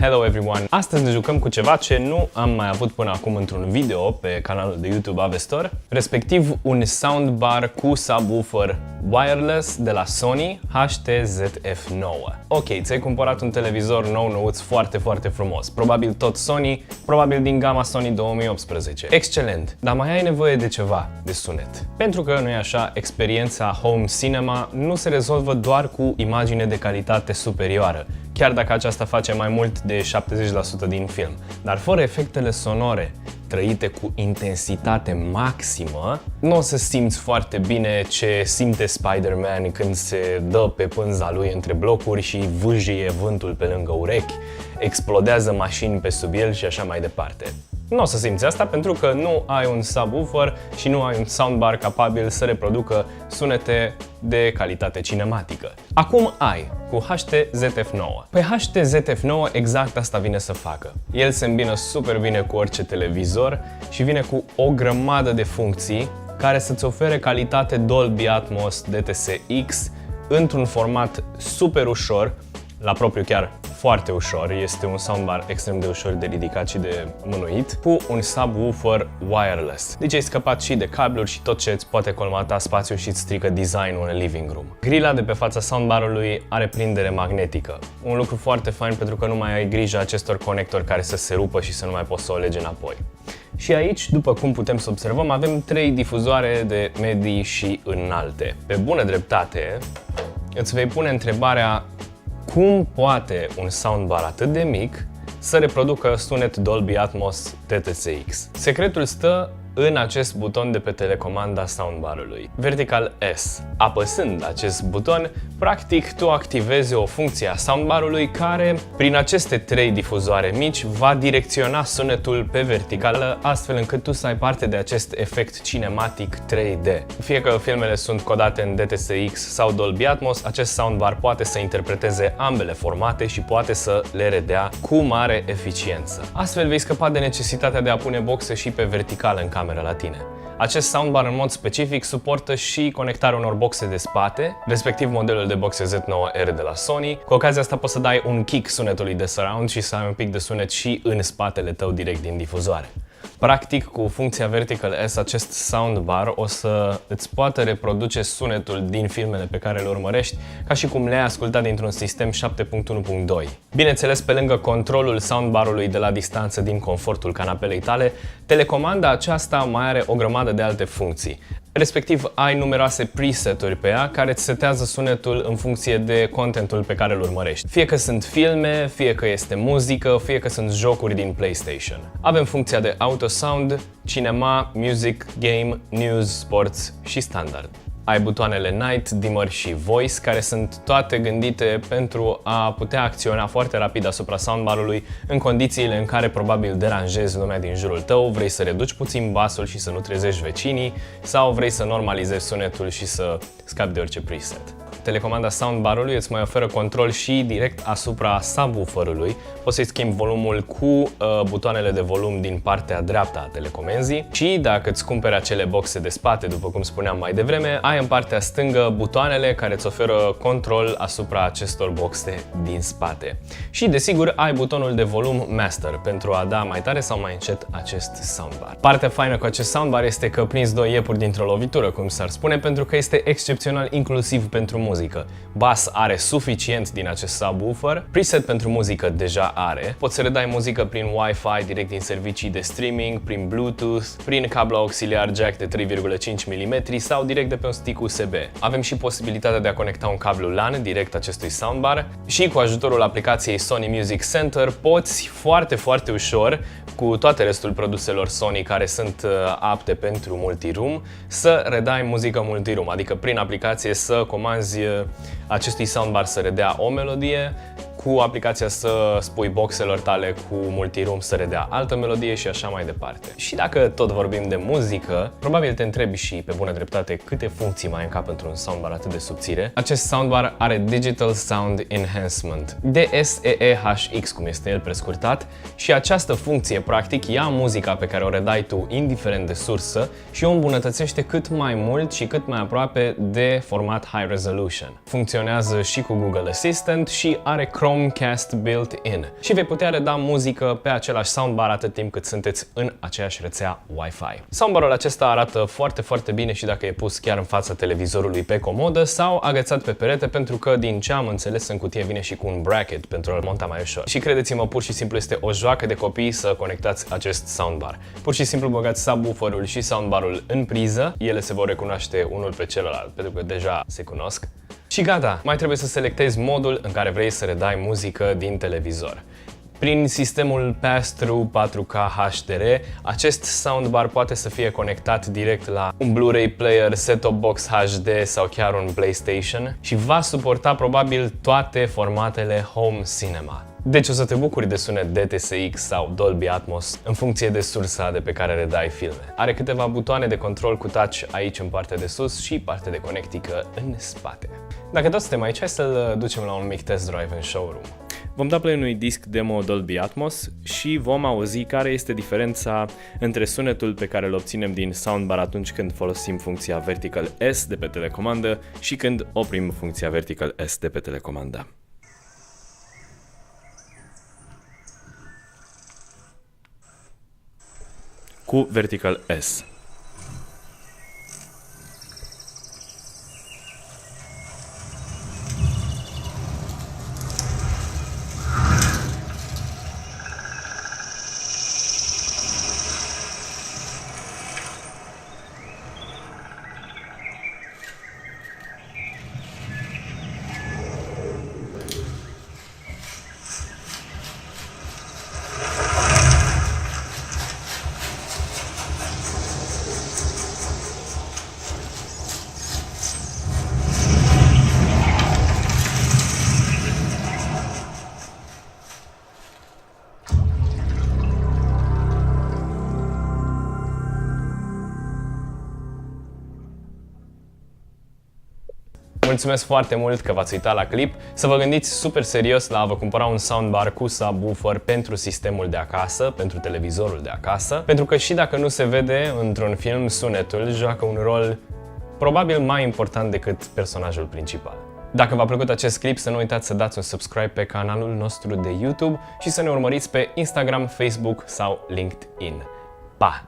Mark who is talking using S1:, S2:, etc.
S1: Hello everyone! Astăzi ne jucăm cu ceva ce nu am mai avut până acum într-un video pe canalul de YouTube Avestor, respectiv un soundbar cu subwoofer wireless de la Sony HTZF9. Ok, ți-ai cumpărat un televizor nou-nouț foarte frumos, probabil tot Sony, probabil din gama Sony 2018. Excelent, dar mai ai nevoie de ceva de sunet. Pentru că, nu e așa, experiența home cinema nu se rezolvă doar cu imagine de calitate superioară, chiar dacă aceasta face mai mult de 70% din film. Dar fără efectele sonore trăite cu intensitate maximă, nu o să simți foarte bine ce simte Spider-Man când se dă pe pânza lui între blocuri și vâjie vântul pe lângă urechi, explodează mașini pe sub el și așa mai departe. Nu o să simți asta pentru că nu ai un subwoofer și nu ai un soundbar capabil să reproducă sunete de calitate cinematică. Acum ai, cu HTZF9. Păi HTZF9 exact asta vine să facă. El se îmbină super bine cu orice televizor și vine cu o grămadă de funcții care să-ți ofere calitate Dolby Atmos DTS-X într-un format super ușor, la propriu chiar foarte ușor, este un soundbar extrem de ușor de ridicat și de mânuit, cu un subwoofer wireless. Deci ai scăpat și de cabluri și tot ce îți poate colmata spațiul și îți strică designul în living room. Grila de pe fața soundbarului are prindere magnetică. Un lucru foarte fain pentru că nu mai ai grijă acestor conectori care să se rupă și să nu mai poți să o legi înapoi. Și aici, după cum putem să observăm, avem 3 difuzoare de medii și înalte. Pe bună dreptate, îți vei pune întrebarea: cum poate un soundbar atât de mic să reproducă sunet Dolby Atmos DTS-X? Secretul stă în acest buton de pe telecomanda soundbarului, Vertical S. Apăsând acest buton, practic tu activezi o funcție a soundbarului care, prin aceste 3 difuzoare mici, va direcționa sunetul pe verticală, astfel încât tu să ai parte de acest efect cinematic 3D. Fie că filmele sunt codate în DTS-X sau Dolby Atmos, acest soundbar poate să interpreteze ambele formate și poate să le redea cu mare eficiență. Astfel vei scăpa de necesitatea de a pune boxe și pe verticală în cameră la tine. Acest soundbar în mod specific suportă și conectarea unor boxe de spate, respectiv modelul de boxe Z9R de la Sony. Cu ocazia asta poți să dai un kick sunetului de surround și să ai un pic de sunet și în spatele tău direct din difuzoare. Practic, cu funcția Vertical S, acest soundbar o să îți poată reproduce sunetul din filmele pe care le urmărești, ca și cum le-ai ascultat dintr-un sistem 7.1.2. Bineînțeles, pe lângă controlul soundbarului de la distanță din confortul canapelei tale, telecomanda aceasta mai are o grămadă de alte funcții. Respectiv, ai numeroase preseturi pe ea care îți setează sunetul în funcție de contentul pe care îl urmărești. Fie că sunt filme, fie că este muzică, fie că sunt jocuri din PlayStation. Avem funcția de Auto Sound, Cinema, Music, Game, News, Sports și Standard. Ai butoanele Night, Dimmer și Voice, care sunt toate gândite pentru a putea acționa foarte rapid asupra soundbarului în condițiile în care probabil deranjezi lumea din jurul tău, vrei să reduci puțin basul și să nu trezești vecinii, sau vrei să normalizezi sunetul și să scapi de orice preset. Telecomanda soundbarului îți mai oferă control și direct asupra subwooferului. Poți să-i schimbi volumul cu butoanele de volum din partea dreaptă a telecomenzii și dacă îți cumperi acele boxe de spate, după cum spuneam mai devreme, ai în partea stângă butoanele care îți oferă control asupra acestor boxe din spate. Și desigur ai butonul de volum Master pentru a da mai tare sau mai încet acest soundbar. Partea faină cu acest soundbar este că prinzi 2 iepuri dintr-o lovitură, cum s-ar spune, pentru că este excepțional inclusiv pentru muzică. Bass are suficient din acest subwoofer, preset pentru muzică deja are, poți să redai muzică prin Wi-Fi direct din servicii de streaming, prin Bluetooth, prin cablu auxiliar jack de 3,5 mm sau direct de pe un stick USB. Avem și posibilitatea de a conecta un cablu LAN direct acestui soundbar și cu ajutorul aplicației Sony Music Center poți foarte ușor, cu toate restul produselor Sony care sunt apte pentru multiroom, să redai muzică multiroom, adică prin aplicație să comanzi acestui soundbar să redea o melodie, cu aplicația să spui boxelor tale cu multiroom să redea altă melodie și așa mai departe. Și dacă tot vorbim de muzică, probabil te întrebi și pe bună dreptate câte funcții mai încap într-un soundbar atât de subțire. Acest soundbar are Digital Sound Enhancement, DSEEHX cum este el prescurtat, și această funcție practic ia muzica pe care o redai tu indiferent de sursă și o îmbunătățește cât mai mult și cât mai aproape de format High Resolution. Funcționează și cu Google Assistant și are Chrome Chromecast built-in și vei putea reda muzică pe același soundbar atât timp cât sunteți în aceeași rețea Wi-Fi. Soundbarul acesta arată foarte, foarte bine și dacă e pus chiar în fața televizorului pe comodă sau agățat pe perete, pentru că din ce am înțeles în cutie vine și cu un bracket pentru a-l monta mai ușor. Și credeți-mă, pur și simplu este o joacă de copii să conectați acest soundbar. Pur și simplu băgați subwooferul și soundbarul în priză, ele se vor recunoaște unul pe celălalt, pentru că deja se cunosc. Și gata, mai trebuie să selectezi modul în care vrei să redai muzică din televizor. Prin sistemul Pass-Through 4K HDR, acest soundbar poate să fie conectat direct la un Blu-ray player, set-top box HD sau chiar un PlayStation și va suporta probabil toate formatele Home Cinema. Deci o să te bucuri de sunet DTS:X sau Dolby Atmos în funcție de sursa de pe care redai filme. Are câteva butoane de control cu touch aici în partea de sus și partea de conectică în spate. Dacă tot suntem aici, hai să-l ducem la un mic test drive în showroom. Vom da play unui disc demo Dolby Atmos și vom auzi care este diferența între sunetul pe care îl obținem din soundbar atunci când folosim funcția Vertical S de pe telecomandă și când oprim funcția Vertical S de pe telecomandă. Cu Vertical S. Mulțumesc foarte mult că v-ați uitat la clip. Să vă gândiți super serios la a vă cumpăra un soundbar cu subwoofer pentru sistemul de acasă, pentru televizorul de acasă, pentru că și dacă nu se vede într-un film, sunetul joacă un rol probabil mai important decât personajul principal. Dacă v-a plăcut acest clip, să nu uitați să dați un subscribe pe canalul nostru de YouTube și să ne urmăriți pe Instagram, Facebook sau LinkedIn. Pa!